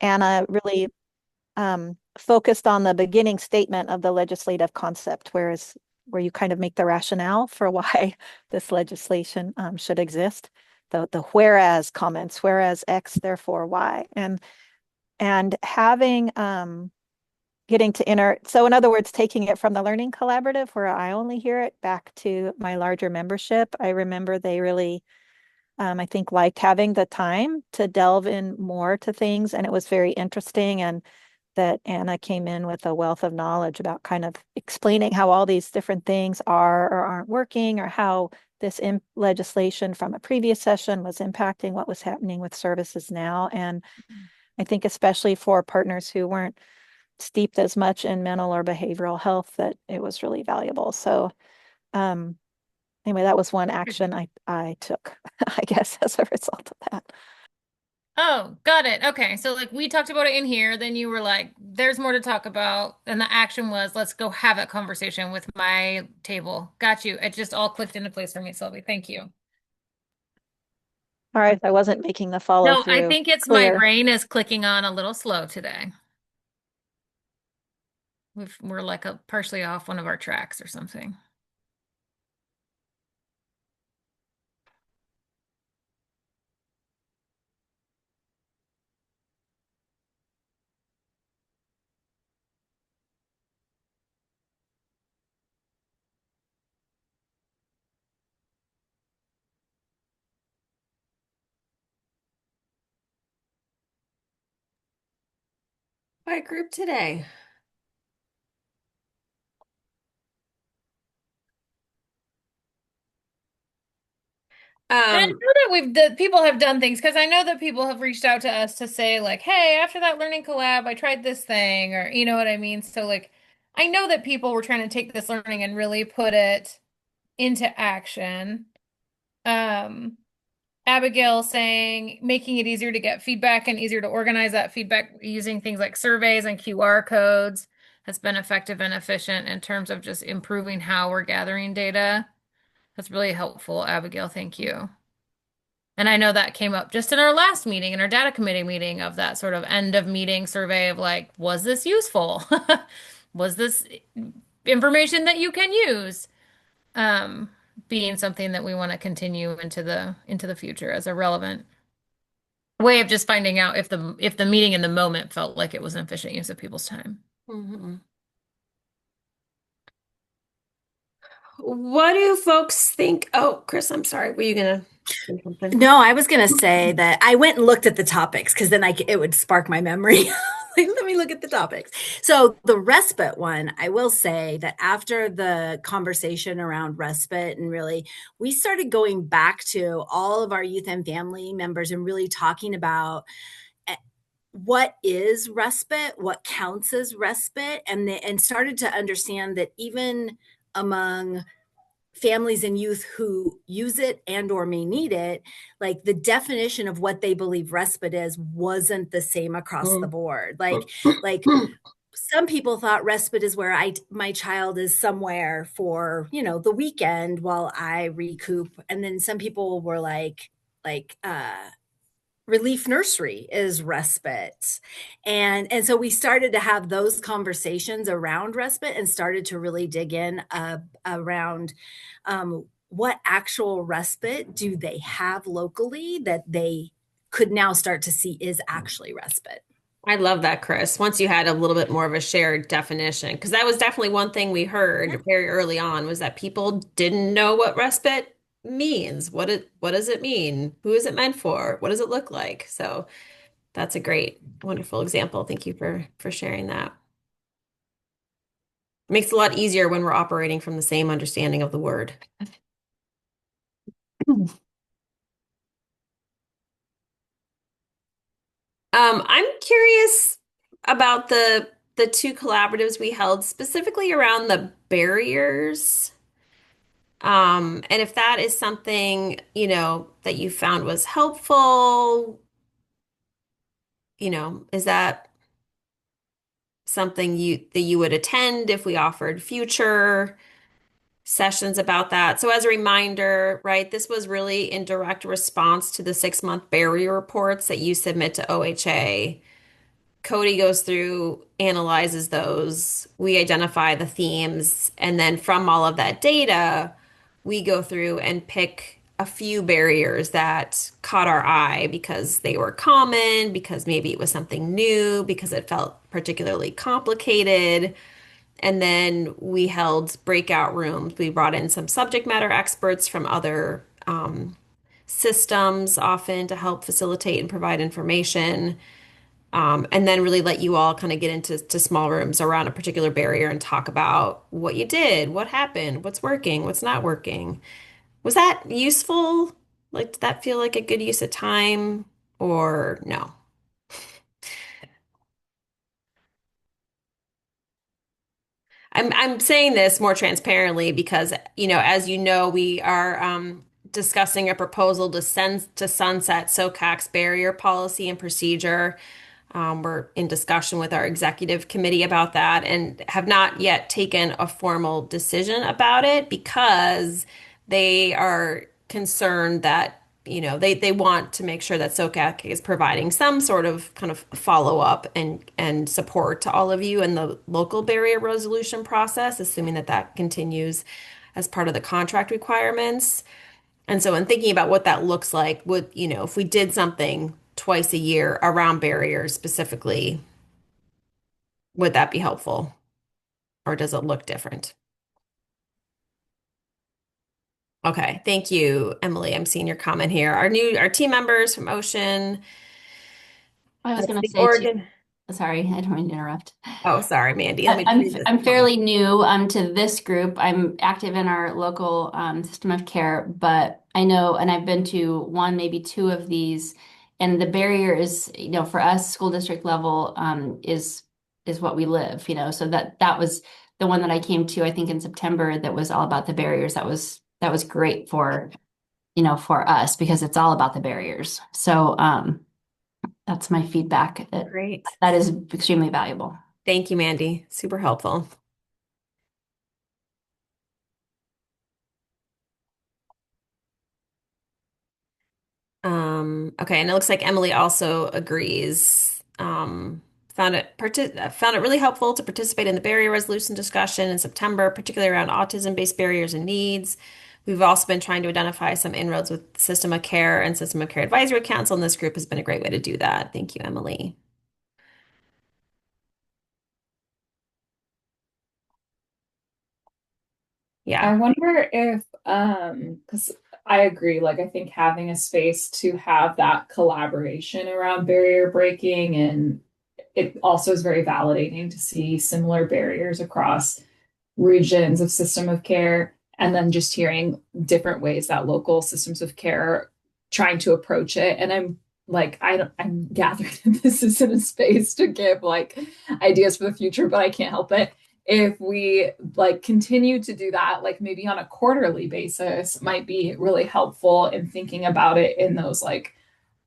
Anna really focused on the beginning statement of the legislative concept, whereas where you kind of make the rationale for why this legislation should exist. The whereas comments, whereas X, therefore Y, and having getting to so in other words, taking it from the learning collaborative where I only hear it back to my larger membership. I remember they really I think liked having the time to delve in more to things, and it was very interesting. And that Anna came in with a wealth of knowledge about kind of explaining how all these different things are or aren't working, or how this legislation from a previous session was impacting what was happening with services now. And I think especially for partners who weren't steeped as much in mental or behavioral health, that it was really valuable. So um, anyway, that was one action I took, I guess, as a result of that. Oh, got it. Okay. So like we talked about it in here, then you were like, there's more to talk about. And the action was, let's go have a conversation with my table. Got you. It just all clicked into place for me, Sylvie. Thank you. All right, I wasn't making the follow No, I through think it's my clear. brain is clicking on a little slow today. We're like partially off one of our tracks or something. By group today. And I Um, know that that people have done things because I know that people have reached out to us to say like, "Hey, after that learning collab, I tried this thing," or you know what I mean. So like, I know that people were trying to take this learning and really put it into action. Um, Abigail saying making it easier to get feedback and easier to organize that feedback using things like surveys and QR codes has been effective and efficient in terms of just improving how we're gathering data. That's really helpful, Abigail. Thank you. And I know that came up just in our last meeting, in our data committee meeting, of that sort of end of meeting survey of like, was this useful? Was this information that you can use? Um, Being something that we want to continue into the future as a relevant way of just finding out if the meeting in the moment felt like it was an efficient use of people's time. mhm. What do folks think? Oh, Chris, I'm sorry. Were you gonna say something? No, I was going to say that I went and looked at the topics because then it would spark my memory. Like, let me look at the topics. So the respite one, I will say that after the conversation around respite and really, we started going back to all of our youth and family members and really talking about eh, what is respite, what counts as respite, and started to understand that even among families and youth who use it and or may need it, like the definition of what they believe respite is wasn't the same across the board. Like some people thought respite is where my child is somewhere for, the weekend while I recoup. And then some people were like relief nursery is respite. And so we started to have those conversations around respite and started to really dig in around what actual respite do they have locally that they could now start to see is actually respite. I love that, Chris. Once you had a little bit more of a shared definition, because that was definitely one thing we Yeah. heard very early on was that people didn't know what respite means. What does it mean? Who is it meant for? What does it look like? So that's a great, wonderful example. Thank you for sharing that. It makes it a lot easier when we're operating from the same understanding of the word. I'm curious about the two collaboratives we held, specifically around the barriers. And if that is something, that you found was helpful, is that something that you would attend if we offered future sessions about that? So as a reminder, right, this was really in direct response to the 6-month barrier reports that you submit to OHA. Cody goes through, analyzes those, we identify the themes, and then from all of that data, we go through and pick a few barriers that caught our eye because they were common, because maybe it was something new, because it felt particularly complicated. And then we held breakout rooms. We brought in some subject matter experts from other systems often to help facilitate and provide information. And then really let you all kind of get into small rooms around a particular barrier and talk about what you did, what happened, what's working, what's not working. Was that useful? Like, did that feel like a good use of time or no? I'm saying this more transparently because, as you know, we are discussing a proposal to sunset SOCAC's barrier policy and procedure. We're in discussion with our executive committee about that and have not yet taken a formal decision about it because they are concerned that, they want to make sure that SOCAC is providing some sort of kind of follow-up and support to all of you in the local barrier resolution process, assuming that that continues as part of the contract requirements. And so in thinking about what that looks like, if we did something twice a year around barriers specifically, would that be helpful? Or does it look different? Okay, thank you, Emily. I'm seeing your comment here. Our team members from Ocean, I was that's going to the say too, Oregon. sorry, I don't mean to interrupt. Oh, sorry, Mandy. Let me I'm read this I'm comment. fairly new to this group. I'm active in our local system of care, but I know, and I've been to one, maybe two of these, and the barrier is, for us, school district level is what we live, So that was the one that I came to, I think in September, that was all about the barriers. That was great for us because it's all about the barriers. So that's my feedback. Great. That is extremely valuable. Thank you, Mandy. Super helpful. Okay, and it looks like Emily also agrees. Found it really helpful to participate in the barrier resolution discussion in September, particularly around autism-based barriers and needs. We've also been trying to identify some inroads with System of Care and System of Care Advisory Council, and this group has been a great way to do that. Thank you, Emily. I Yeah. wonder if, because I agree, like I think having a space to have that collaboration around barrier breaking, and it also is very validating to see similar barriers across regions of system of care, and then just hearing different ways that local systems of care are trying to approach it. And I'm like, I'm gathering that this isn't a space to give like ideas for the future, but I can't help it. If we like continue to do that, like maybe on a quarterly basis, might be really helpful in thinking about it in those like,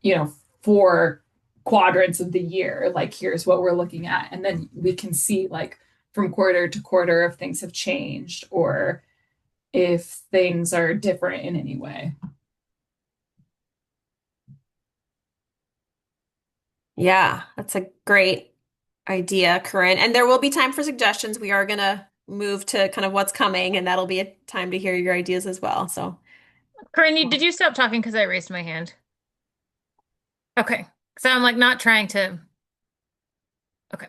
you know, 4 quadrants of the year. Like, here's what we're looking at. And then we can see like from quarter to quarter if things have changed or if things are different in any way. Yeah, that's a great idea, Corinne. And there will be time for suggestions. We are gonna move to kind of what's coming, and that'll be a time to hear your ideas as well. So, Corinne, did you stop talking because I raised my hand? Okay. So I'm like not trying to. Okay.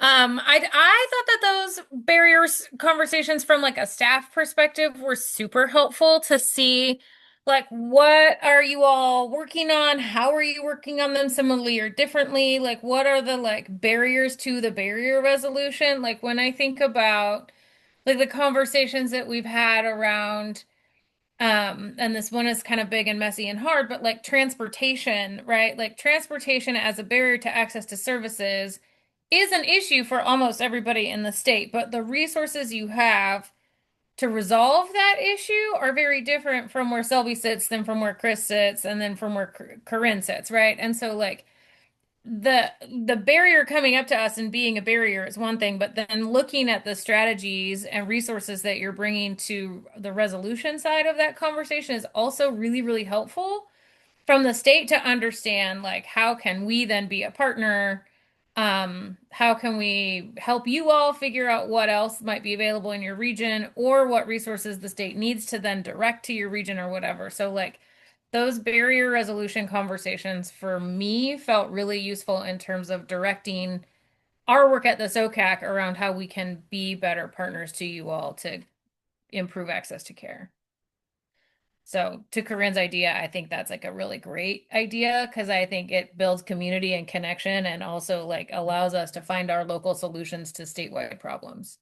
I thought that those barriers conversations from like a staff perspective were super helpful to see like what are you all working on? How are you working on them similarly or differently? Like what are the like barriers to the barrier resolution? Like when I think about like the conversations that we've had around and this one is kind of big and messy and hard, but like transportation, right? Like transportation as a barrier to access to services is an issue for almost everybody in the state, but the resources you have to resolve that issue are very different from where Selby sits than from where Chris sits and then from where Corinne sits, right? And so like the barrier coming up to us and being a barrier is one thing, but then looking at the strategies and resources that you're bringing to the resolution side of that conversation is also really, really helpful from the state to understand like how can we then be a partner How can we help you all figure out what else might be available in your region or what resources the state needs to then direct to your region or whatever. So like those barrier resolution conversations for me felt really useful in terms of directing our work at the SOCAC around how we can be better partners to you all to improve access to care. So to Corinne's idea, I think that's like a really great idea because I think it builds community and connection and also like allows us to find our local solutions to statewide problems.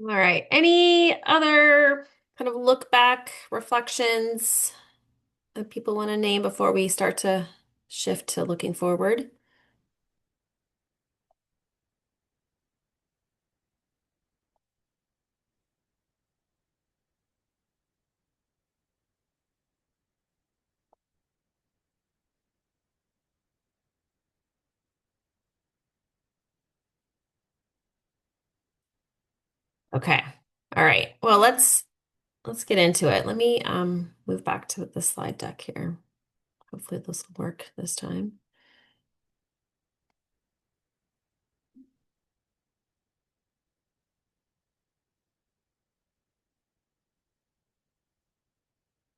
All right. Any other kind of look back reflections that people want to name before we start to shift to looking forward? Okay. All right. Well, let's get into it. Let me move back to the slide deck here. Hopefully this will work this time.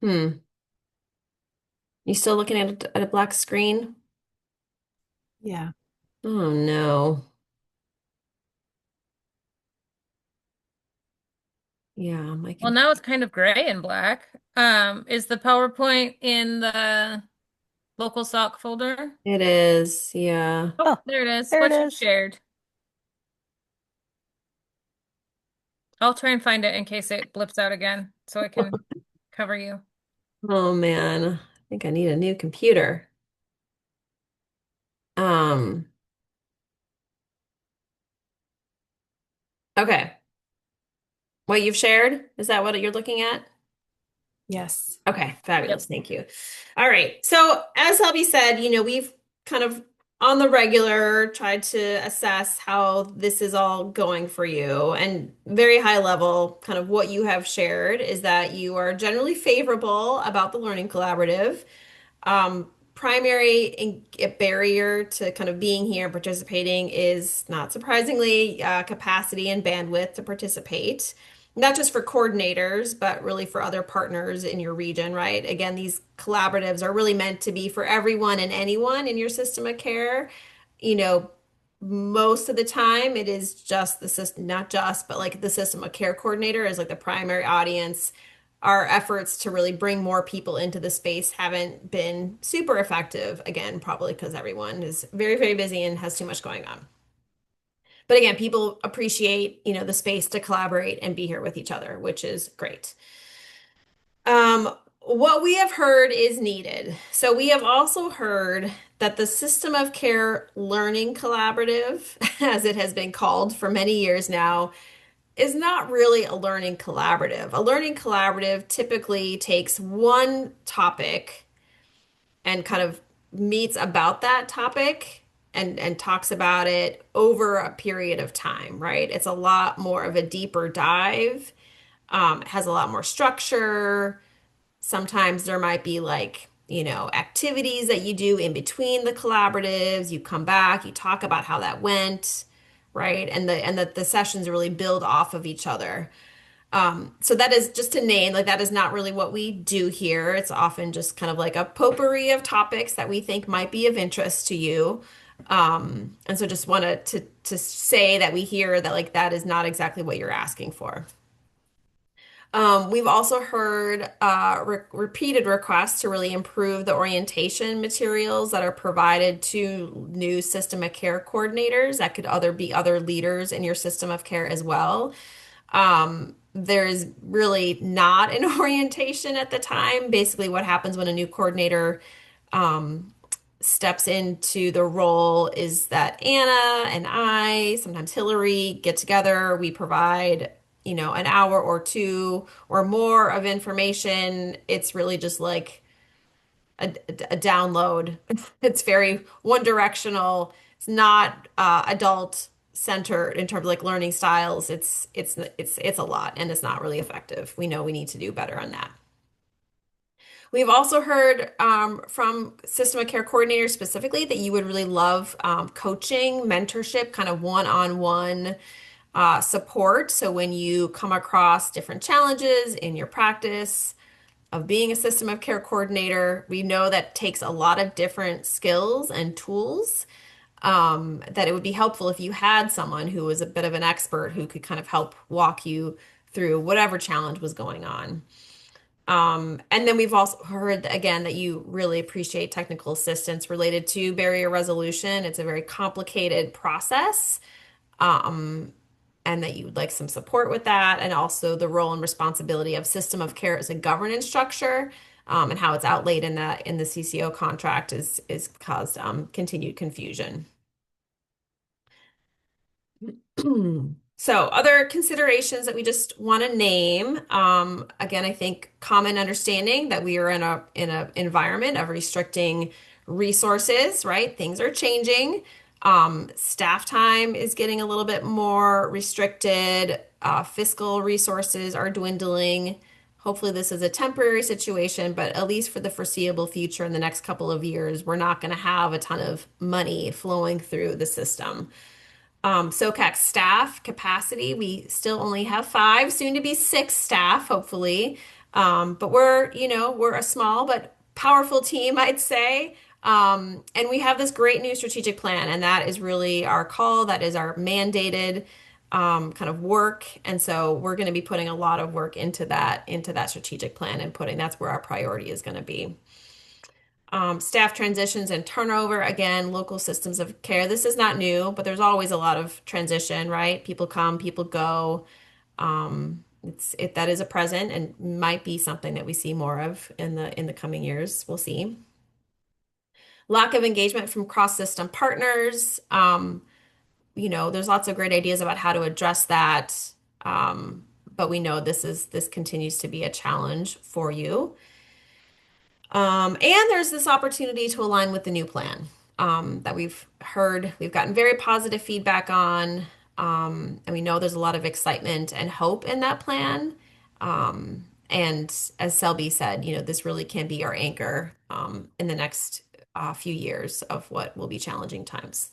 Hmm. You still looking at a black screen? Yeah. Oh no. Yeah, my Well, now it's kind of gray and black. Is the PowerPoint in the local SOC folder? it is. Yeah. Oh, There it is. there it What you is. shared. I'll try and find it in case it blips out again so I can cover you. Oh man. I think I need a new computer. Um, okay. What you've shared, is that what you're looking at? Yes. Okay, fabulous. Thank you. All right. So, as Helby said, we've kind of on the regular tried to assess how this is all going for you. And very high level, kind of what you have shared is that you are generally favorable about the Learning Collaborative. Primary barrier to kind of being here and participating is not surprisingly capacity and bandwidth to participate, not just for coordinators, but really for other partners in your region, right? Again, these collaboratives are really meant to be for everyone and anyone in your system of care. You know, most of the time it is just the system, not just, but like the system of care coordinator is like the primary audience. Our efforts to really bring more people into the space haven't been super effective. Again, probably because everyone is very, very busy and has too much going on. But again, people appreciate, the space to collaborate and be here with each other, which is great. What we have heard is needed. So we have also heard that the System of Care Learning Collaborative, as it has been called for many years now, is not really a learning collaborative. A learning collaborative typically takes one topic and kind of meets about that topic and talks about it over a period of time, right? It's a lot more of a deeper dive. It has a lot more structure. Sometimes there might be like, activities that you do in between the collaboratives. You come back, you talk about how that went, right? And the sessions really build off of each other. So that is just to name, like that is not really what we do here. It's often just kind of like a potpourri of topics that we think might be of interest to you. And so just wanted to say that we hear that like that is not exactly what you're asking for. We've also heard repeated requests to really improve the orientation materials that are provided to new system of care coordinators. That could be other leaders in your system of care as well. There's really not an orientation at the time. Basically, what happens when a new coordinator steps into the role is that Anna and I, sometimes Hillary, get together. We provide an hour or two or more of information. It's really just like a download. It's very one directional. It's not adult centered in terms of like learning styles. It's a lot and it's not really effective. We know we need to do better on that. We've also heard from system of care coordinators specifically that you would really love coaching, mentorship, kind of one-on-one support. So when you come across different challenges in your practice of being a system of care coordinator, we know that takes a lot of different skills and tools, that it would be helpful if you had someone who was a bit of an expert who could kind of help walk you through whatever challenge was going on. And then we've also heard again that you really appreciate technical assistance related to barrier resolution. It's a very complicated process, and that you would like some support with that, and also the role and responsibility of system of care as a governance structure, and how it's outlaid in the CCO contract is caused continued confusion. So other considerations that we just want to name, again, I think common understanding that we are in a environment of restricting resources, right? Things are changing. Staff time is getting a little bit more restricted. Fiscal resources are dwindling. Hopefully this is a temporary situation, but at least for the foreseeable future in the next couple of years, we're not going to have a ton of money flowing through the system. SOCAC staff capacity, we still only have 5, soon to be 6 staff, hopefully. But we're a small but powerful team, I'd say. And we have this great new strategic plan, and that is really our call. That is our mandated kind of work. And so we're going to be putting a lot of work into that strategic plan and that's where our priority is going to be. Staff transitions and turnover, again, local systems of care. This is not new, but there's always a lot of transition, right? People come, people go. That is a present and might be something that we see more of in the coming years. We'll see. Lack of engagement from cross-system partners. There's lots of great ideas about how to address that. But we know this continues to be a challenge for you. And there's this opportunity to align with the new plan that we've gotten very positive feedback on, and we know there's a lot of excitement and hope in that plan. And as Selby said, this really can be our anchor in the next few years of what will be challenging times.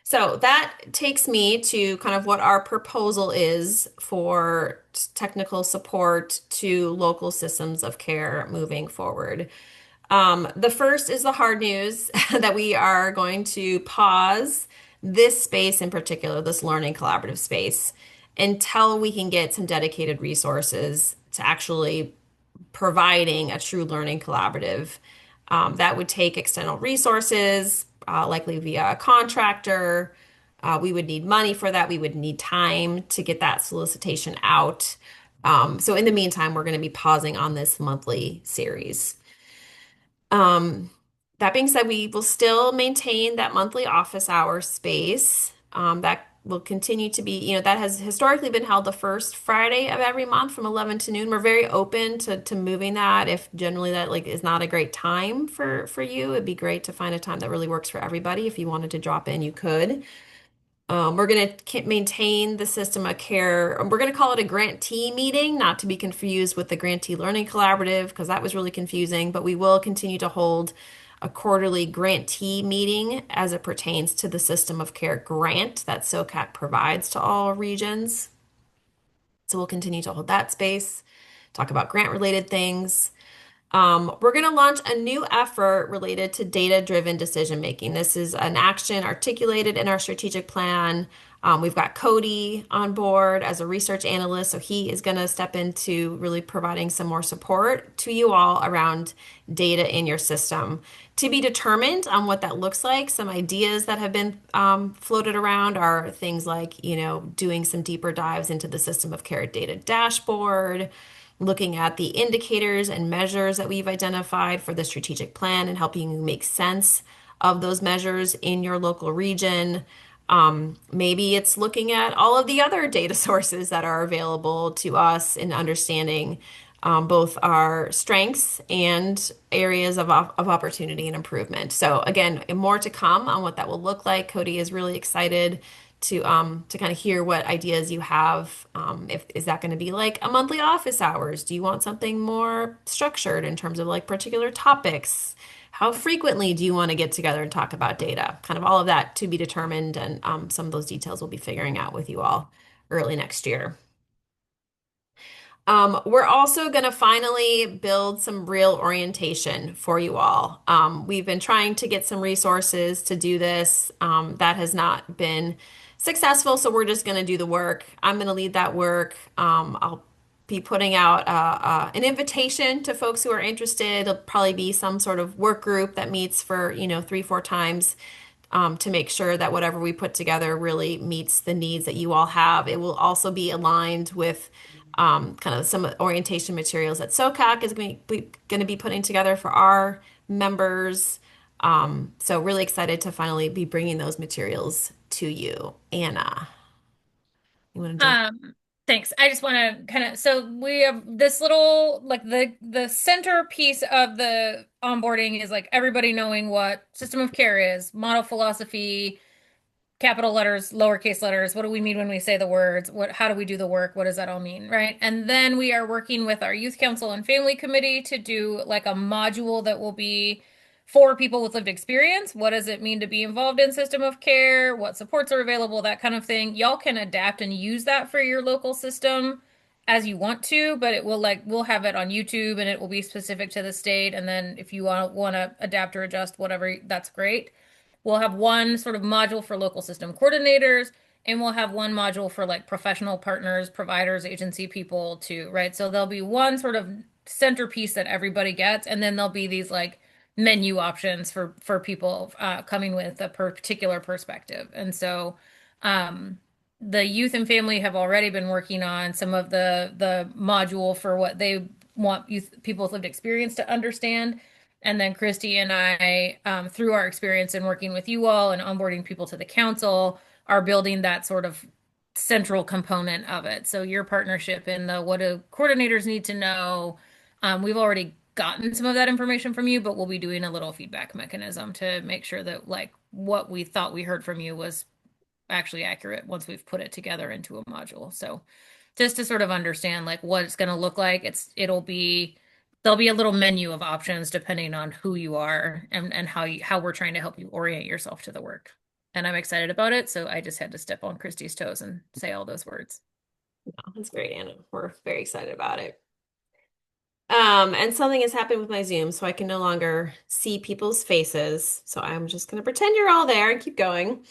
So that takes me to kind of what our proposal is for technical support to local systems of care moving forward. The first is the hard news that we are going to pause this space in particular, this learning collaborative space, until we can get some dedicated resources to actually providing a true learning collaborative. That would take external resources, likely via a contractor. We would need money for that. We would need time to get that solicitation out. So in the meantime, we're going to be pausing on this monthly series. That being said, we will still maintain that monthly office hour space. That will continue to be, that has historically been held the first Friday of every month from 11 to noon. We're very open to moving that if generally that is not a great time for you. It'd be great to find a time that really works for everybody. If you wanted to drop in, you could. We're going to maintain the system of care. We're going to call it a grantee meeting, not to be confused with the Grantee Learning Collaborative, because that was really confusing, but we will continue to hold a quarterly grantee meeting as it pertains to the system of care grant that SOCAC provides to all regions. So we'll continue to hold that space, talk about grant related things. We're going to launch a new effort related to data-driven decision making. This is an action articulated in our strategic plan. We've got Cody on board as a research analyst, so he is going to step into really providing some more support to you all around data in your system. To be determined on what that looks like, some ideas that have been floated around are things like, doing some deeper dives into the system of care data dashboard, looking at the indicators and measures that we've identified for the strategic plan and helping you make sense of those measures in your local region. Maybe it's looking at all of the other data sources that are available to us and understanding both our strengths and areas of opportunity and improvement. So again, more to come on what that will look like. Cody is really excited to kind of hear what ideas you have. If is that going to be like a monthly office hours? Do you want something more structured in terms of like particular topics? How frequently do you want to get together and talk about data? Kind of all of that to be determined, and some of those details we'll be figuring out with you all early next year. We're also going to finally build some real orientation for you all. We've been trying to get some resources to do this. That has not been successful, so we're just going to do the work. I'm going to lead that work. I'll be putting out an invitation to folks who are interested. It'll probably be some sort of work group that meets for, 3, 4 times to make sure that whatever we put together really meets the needs that you all have. It will also be aligned with kind of some orientation materials that SOCAC is going to be putting together for our members. So really excited to finally be bringing those materials to you. Anna, you want to jump? Thanks. I just want to kind of, so we have this little, like the centerpiece of the onboarding is like everybody knowing what system of care is, model philosophy, capital letters, lowercase letters. What do we mean when we say the words? How do we do the work? What does that all mean? Right. And then we are working with our youth council and family committee to do like a module that will be for people with lived experience. What does it mean to be involved in system of care? What supports are available? That kind of thing. Y'all can adapt and use that for your local system as you want to, but it will we'll have it on YouTube and it will be specific to the state. And then if you want to adapt or adjust whatever, that's great. We'll have one sort of module for local system coordinators, and we'll have one module for like professional partners, providers, agency people too, right? So there'll be one sort of centerpiece that everybody gets, and then there'll be these like menu options for people coming with a particular perspective. And so the youth and family have already been working on some of the module for what they want youth people with lived experience to understand. And then Christy and I, through our experience in working with you all and onboarding people to the council, are building that sort of central component of it. So your partnership in the what do coordinators need to know? We've already gotten some of that information from you, but we'll be doing a little feedback mechanism to make sure that like what we thought we heard from you was actually accurate once we've put it together into a module. So just to sort of understand like what it's going to look like, there'll be a little menu of options depending on who you are and how we're trying to help you orient yourself to the work. And I'm excited about it, so I just had to step on Christy's toes and say all those words. Oh, that's great, Anna. We're very excited about it. And something has happened with my Zoom, so I can no longer see people's faces. So I'm just going to pretend you're all there and keep going.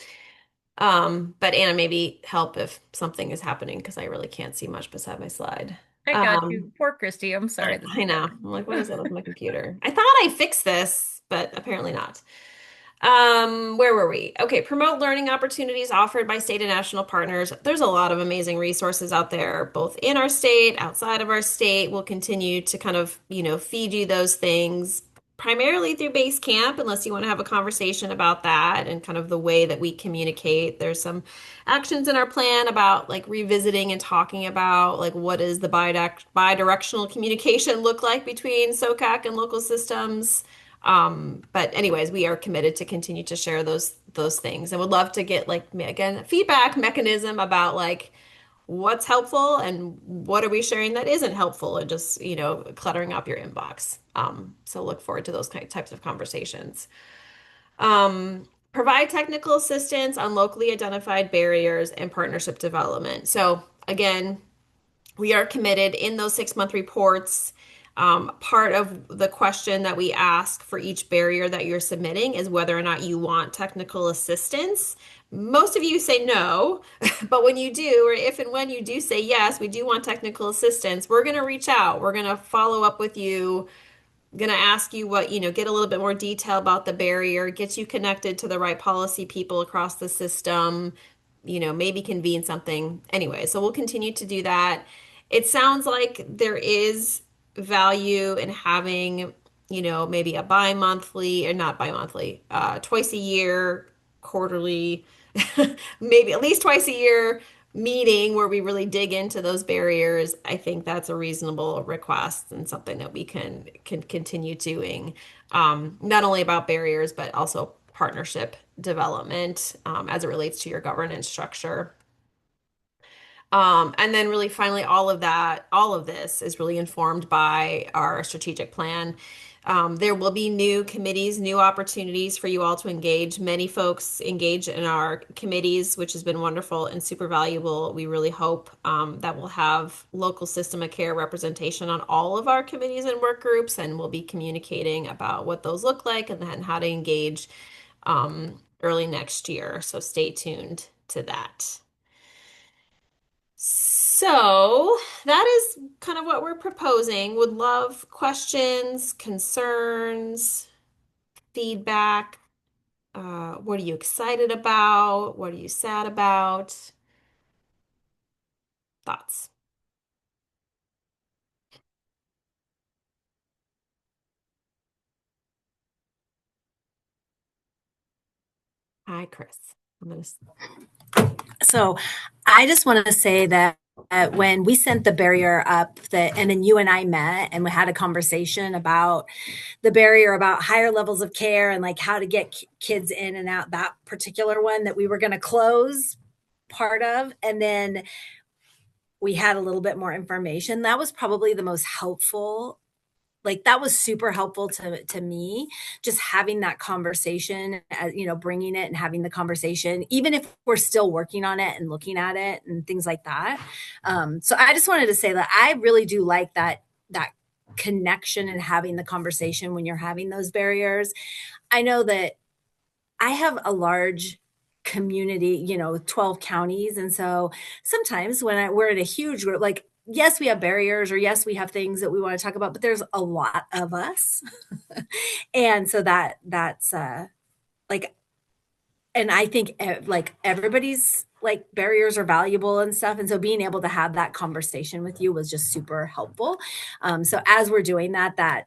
But Anna, maybe help if something is happening because I really can't see much beside my slide. I got you. Poor Christy. I'm sorry. I know. I'm like, what is it with my computer? I thought I fixed this, but apparently not. Where were we? Okay, promote learning opportunities offered by state and national partners. There's a lot of amazing resources out there, both in our state, outside of our state. We'll continue to kind of, feed you those things primarily through Basecamp, unless you want to have a conversation about that and kind of the way that we communicate. There's some actions in our plan about like revisiting and talking about like what does the bidirectional communication look like between SOCAC and local systems. But anyways, we are committed to continue to share those things and would love to get like again feedback mechanism about like what's helpful and what are we sharing that isn't helpful and just cluttering up your inbox. So look forward to those types of conversations. Provide technical assistance on locally identified barriers and partnership development. So again, we are committed in those 6-month reports. Part of the question that we ask for each barrier that you're submitting is whether or not you want technical assistance. Most of you say no, but when you do, or if and when you do say yes, we do want technical assistance, we're going to reach out. We're going to follow up with you, going to ask you what, get a little bit more detail about the barrier, get you connected to the right policy people across the system, maybe convene something. Anyway, so we'll continue to do that. It sounds like there is value in having, maybe a bi-monthly or not bi-monthly, twice a year, quarterly maybe at least twice a year meeting where we really dig into those barriers, I think that's a reasonable request and something that we can continue doing. Not only about barriers, but also partnership development as it relates to your governance structure. And then really finally, all of this is really informed by our strategic plan. There will be new committees, new opportunities for you all to engage. Many folks engage in our committees, which has been wonderful and super valuable. We really hope that we'll have local system of care representation on all of our committees and work groups, and we'll be communicating about what those look like and then how to engage early next year. So stay tuned to that. So that is kind of what we're proposing. Would love questions, concerns, feedback. What are you excited about? What are you sad about? Thoughts? Hi, Chris. I'm gonna. So I just want to say that when we sent the barrier up, and then you and I met and we had a conversation about the barrier, about higher levels of care and like how to get kids in and out, that particular one that we were going to close part of. And then we had a little bit more information. That was probably the most helpful. Like that was super helpful to me, just having that conversation, bringing it and having the conversation, even if we're still working on it and looking at it and things like that. So I just wanted to say that I really do like that connection and having the conversation when you're having those barriers. I know that I have a large community, 12 counties. And so sometimes when we're in a huge group, like, yes, we have barriers, or yes, we have things that we want to talk about, but there's a lot of us. And so that's like, and I think like everybody's like barriers are valuable and stuff. And so being able to have that conversation with you was just super helpful. So as we're doing that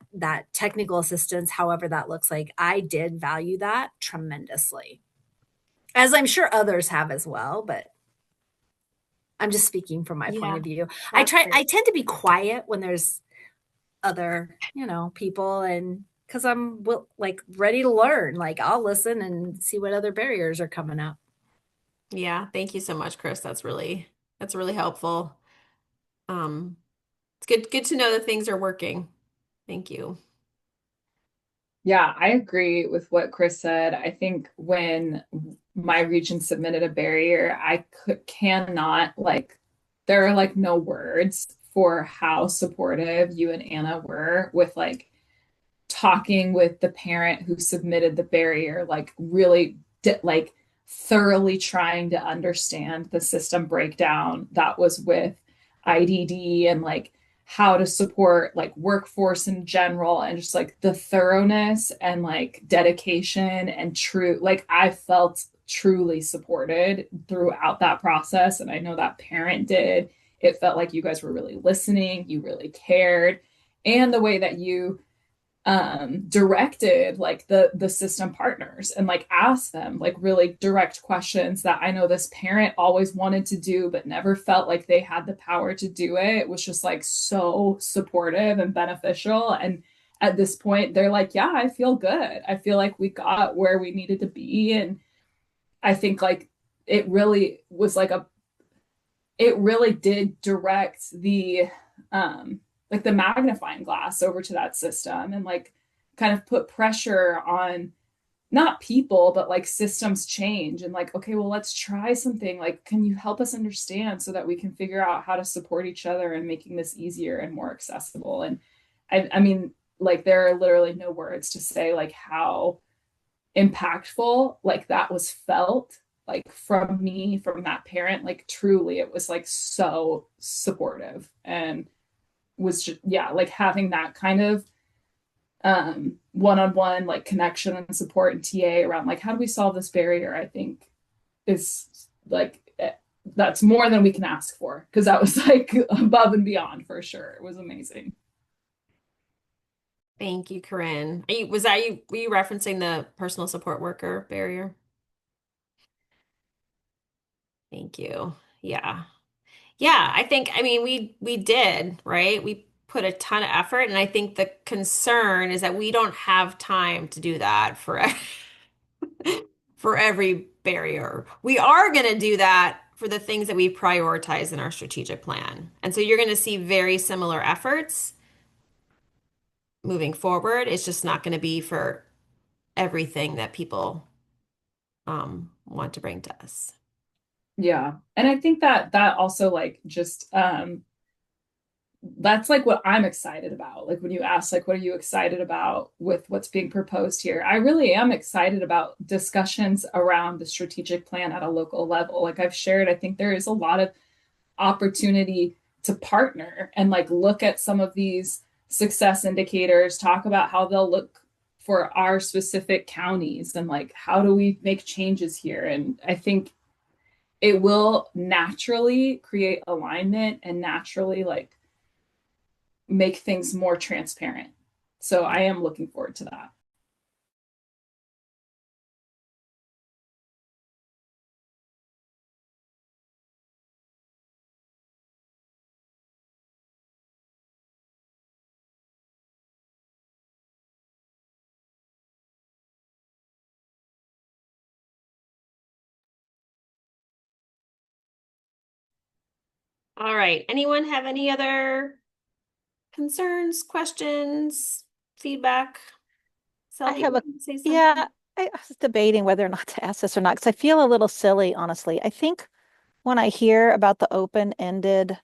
technical assistance, however that looks like, I did value that tremendously, as I'm sure others have as well, but I'm just speaking from my point of view. I tend to be quiet when there's other, people, and because I'm like ready to learn, like I'll listen and see what other barriers are coming up. Yeah, thank you so much, Chris. That's really helpful. It's good to know that things are working. Thank you. Yeah, I agree with what Chris said. I think when my region submitted a barrier, cannot there are like no words for how supportive you and Anna were with like talking with the parent who submitted the barrier, like really like thoroughly trying to understand the system breakdown that was with IDD and like how to support like workforce in general, and just like the thoroughness and like dedication and true, like I felt truly supported throughout that process. And I know that parent did. It felt like you guys were really listening, you really cared. And the way that you directed like the system partners and like asked them like really direct questions that I know this parent always wanted to do but never felt like they had the power to do it. It was just like so supportive and beneficial. And at this point they're like, yeah, I feel good, I feel like we got where we needed to be. And I think like it really was like it really did direct the like the magnifying glass over to that system and like kind of put pressure on not people, but like systems change and like, okay, well, let's try something. Like, can you help us understand so that we can figure out how to support each other and making this easier and more accessible? And I mean, like, there are literally no words to say like how impactful like that was felt, like from me, from that parent. Like truly it was like so supportive, and was just, yeah, like having that kind of one-on-one like connection and support and TA around like how do we solve this barrier, I think is like that's more than we can ask for, because that was like above and beyond for sure. It was amazing. Thank you, Corinne. Were you referencing the personal support worker barrier? Thank you. Yeah. Yeah, I think, I mean, we did, right? We put a ton of effort, and I think the concern is that we don't have time to do that for for every barrier. We are going to do that for the things that we prioritize in our strategic plan. And so you're going to see very similar efforts moving forward. It's just not going to be for everything that people want to bring to us. Yeah. And I think that that also like just that's like what I'm excited about. Like when you ask like what are you excited about with what's being proposed here? I really am excited about discussions around the strategic plan at a local level. Like I've shared, I think there is a lot of opportunity to partner and like look at some of these success indicators, talk about how they'll look for our specific counties and like how do we make changes here. And I think it will naturally create alignment and naturally like make things more transparent. So I am looking forward to that. All right. Anyone have any other concerns, questions, feedback? I Shelby, have a, say something. yeah, I was debating whether or not to ask this or not, because I feel a little silly, honestly. I think when I hear about the open-ended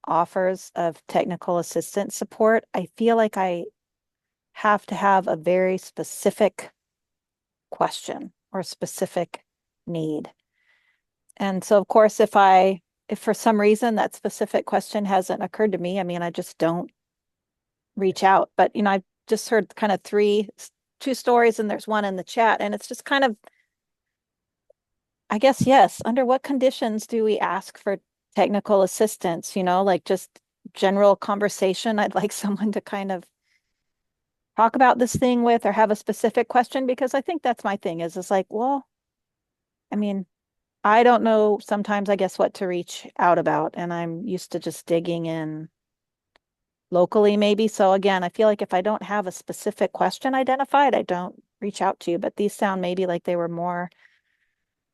offers of technical assistance support, I feel like I have to have a very specific question or specific need. And so, of course, if for some reason that specific question hasn't occurred to me, I mean, I just don't reach out. But, I've just heard kind of two stories, and there's one in the chat, and it's just kind of, I guess, yes, under what conditions do we ask for technical assistance, like just general conversation. I'd like someone to kind of talk about this thing with or have a specific question, because I think that's my thing is it's like, well, I mean, I don't know sometimes, I guess, what to reach out about, and I'm used to just digging in locally, maybe. So again, I feel like if I don't have a specific question identified, I don't reach out to you. But these sound maybe like they were more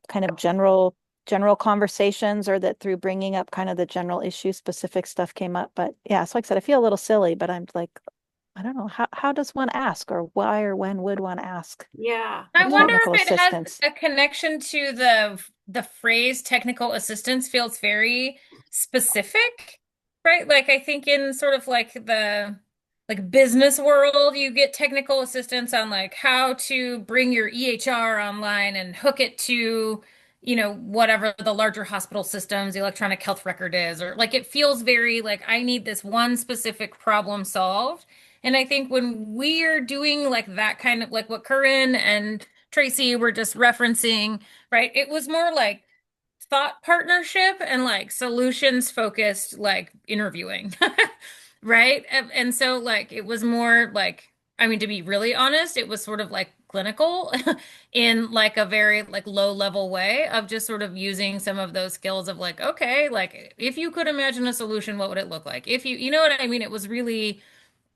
kind of general conversations, or that through bringing up kind of the general issue, specific stuff came up. But yeah, so like I said, I feel a little silly, but I'm like, I don't know, how does one ask, or why or when would one ask Yeah. I for wonder technical if it has assistance? a connection to the phrase technical assistance feels very specific, right? Like I think in sort of like the like business world, you get technical assistance on like how to bring your EHR online and hook it to, whatever the larger hospital systems, the electronic health record is, or like it feels very like I need this one specific problem solved. And I think when we're doing like that kind of like what Corinne and Tracy were just referencing, right? It was more like thought partnership and like solutions focused like interviewing. Right? And so like it was more like I mean to be really honest, it was sort of like clinical in like a very like low level way of just sort of using some of those skills of like okay, like if you could imagine a solution, what would it look like? If you know what I mean? It was really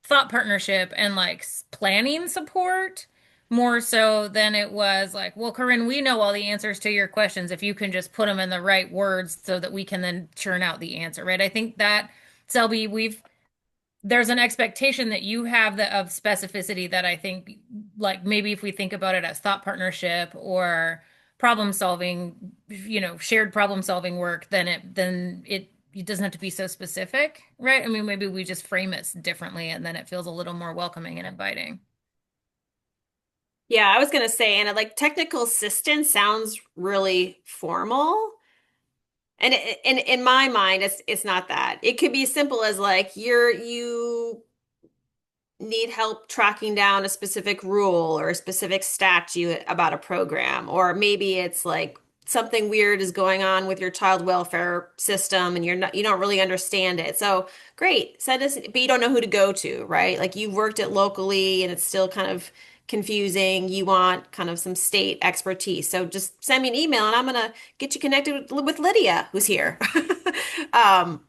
thought partnership and like planning support more so than it was like, well, Corinne, we know all the answers to your questions if you can just put them in the right words so that we can then churn out the answer, right? I think that Selby, there's an expectation that you have of specificity that I think like maybe if we think about it as thought partnership or problem solving, shared problem solving work, then it doesn't have to be so specific, right? I mean, maybe we just frame it differently and then it feels a little more welcoming and inviting. Yeah, I was gonna say, and like technical assistance sounds really formal. And in my mind, it's not that. It could be as simple as like you need help tracking down a specific rule or a specific statute about a program, or maybe it's like something weird is going on with your child welfare system and you don't really understand it. So great, send us, but you don't know who to go to, right? Like you've worked it locally and it's still kind of confusing, you want kind of some state expertise. So just send me an email and I'm gonna get you connected with Lydia, who's here.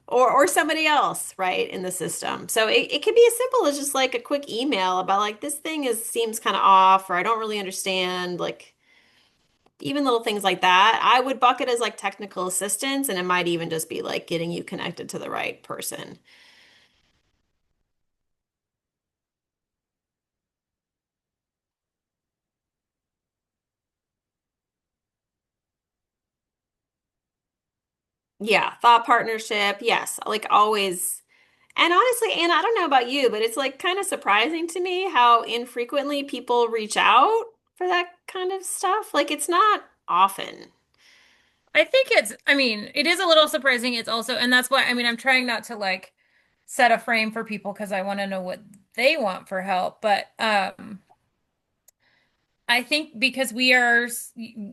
Or somebody else, right, in the system. So it can be as simple as just like a quick email about like this thing is seems kind of off, or I don't really understand, like even little things like that. I would bucket as like technical assistance, and it might even just be like getting you connected to the right person. Yeah, thought partnership. Yes, like always. And honestly, Anna, I don't know about you, but it's like kind of surprising to me how infrequently people reach out for that kind of stuff. Like it's not often. I think I mean, it is a little surprising. It's also, and that's why, I mean, I'm trying not to like set a frame for people because I want to know what they want for help. But I think because we are,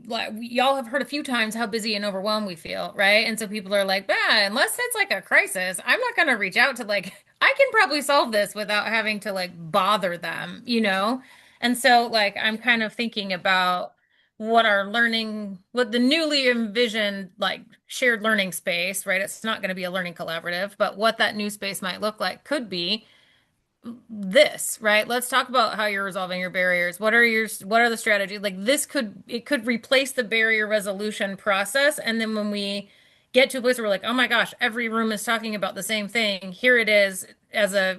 like, y'all have heard a few times how busy and overwhelmed we feel, right? And so people are like, bah, unless it's like a crisis, I'm not going to reach out to like, I can probably solve this without having to like bother them, you know? And so, like, I'm kind of thinking about what the newly envisioned, like, shared learning space, right? It's not going to be a learning collaborative, but what that new space might look like could be this, right? Let's talk about how you're resolving your barriers. What are the strategies? Like it could replace the barrier resolution process. And then when we get to a place where we're like, oh my gosh, every room is talking about the same thing. Here it is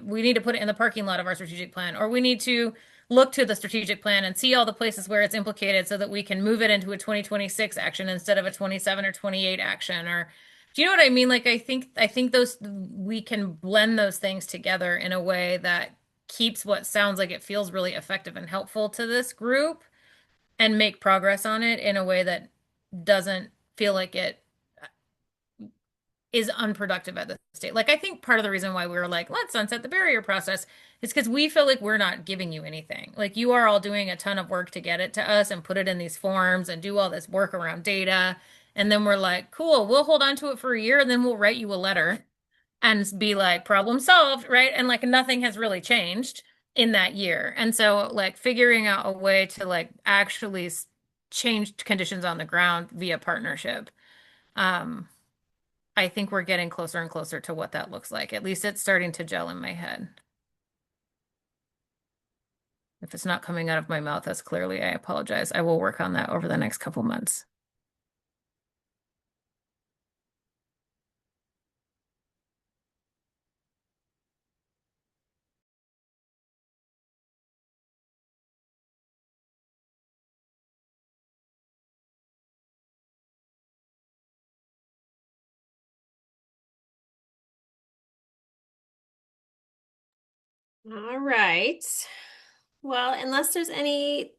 we need to put it in the parking lot of our strategic plan, or we need to look to the strategic plan and see all the places where it's implicated so that we can move it into a 2026 action instead of a 27 or 28 action, or do you know what I mean? Like I think those we can blend those things together in a way that keeps what sounds like it feels really effective and helpful to this group and make progress on it in a way that doesn't feel like it is unproductive at this state. Like I think part of the reason why we were like, let's sunset the barrier process is because we feel like we're not giving you anything. Like you are all doing a ton of work to get it to us and put it in these forms and do all this work around data. And then we're like, cool, we'll hold on to it for a year and then we'll write you a letter and be like, problem solved, right? And like nothing has really changed in that year. And so like figuring out a way to like actually change conditions on the ground via partnership. Um, I think we're getting closer and closer to what that looks like. At least it's starting to gel in my head. If it's not coming out of my mouth as clearly, I apologize. I will work on that over the next couple months. All right. Well, unless there's any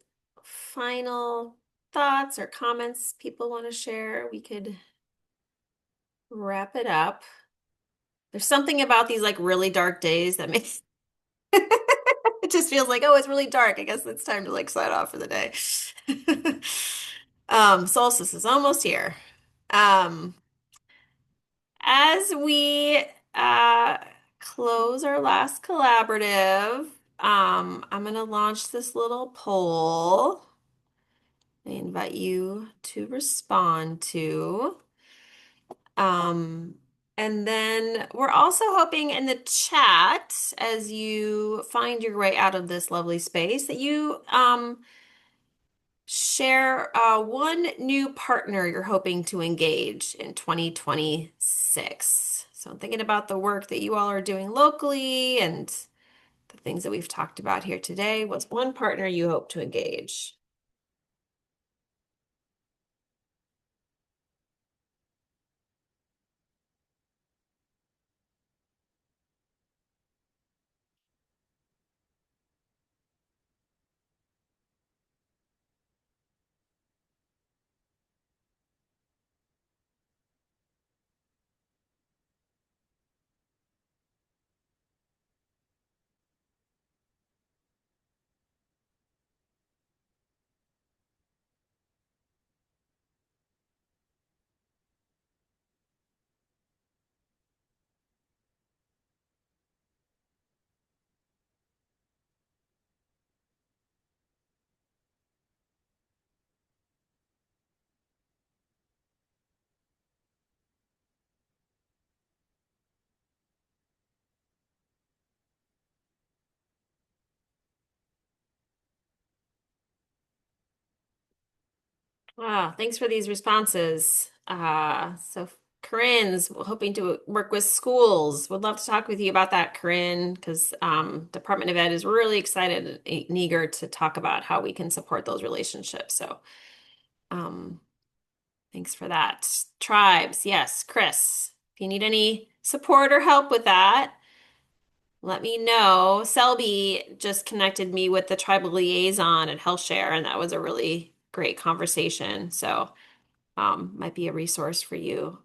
final thoughts or comments people want to share, we could wrap it up. There's something about these like really dark days that makes it just feels like, oh, it's really dark. I guess it's time to like sign off for the day. Solstice is almost here. Um, as we close our last collaborative, I'm gonna launch this little poll. I invite you to respond to. Um, and then we're also hoping in the chat, as you find your way out of this lovely space, that you share one new partner you're hoping to engage in 2026. So I'm thinking about the work that you all are doing locally and the things that we've talked about here today. What's one partner you hope to engage? Wow, thanks for these responses. So Corinne's hoping to work with schools. Would love to talk with you about that, Corinne, because Department of Ed is really excited and eager to talk about how we can support those relationships. So um, thanks for that. Tribes, yes, Chris, if you need any support or help with that, let me know. Selby just connected me with the tribal liaison at HealthShare, and that was a really great conversation. So might be a resource for you.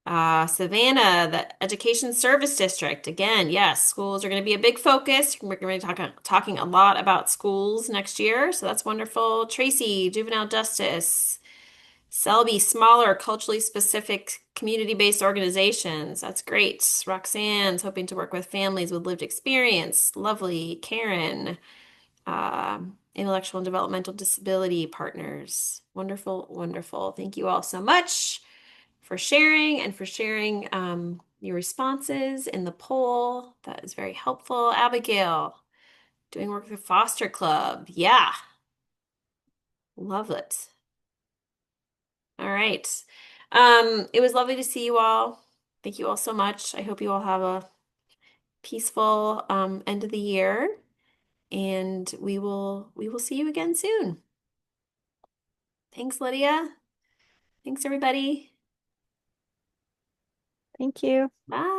Savannah, the Education Service District. Again, yes, schools are going to be a big focus. We're going to be talking a lot about schools next year, so that's wonderful. Tracy, Juvenile Justice. Selby, smaller, culturally specific, community-based organizations. That's great. Roxanne's hoping to work with families with lived experience. Lovely. Karen, intellectual and developmental disability partners. Wonderful, wonderful. Thank you all so much for sharing and for sharing your responses in the poll. That is very helpful. Abigail, doing work with Foster Club. Yeah, love it. All right. It was lovely to see you all. Thank you all so much. I hope you all have a peaceful end of the year, and we will see you again soon. Thanks, Lydia. Thanks, everybody. Thank you. Bye.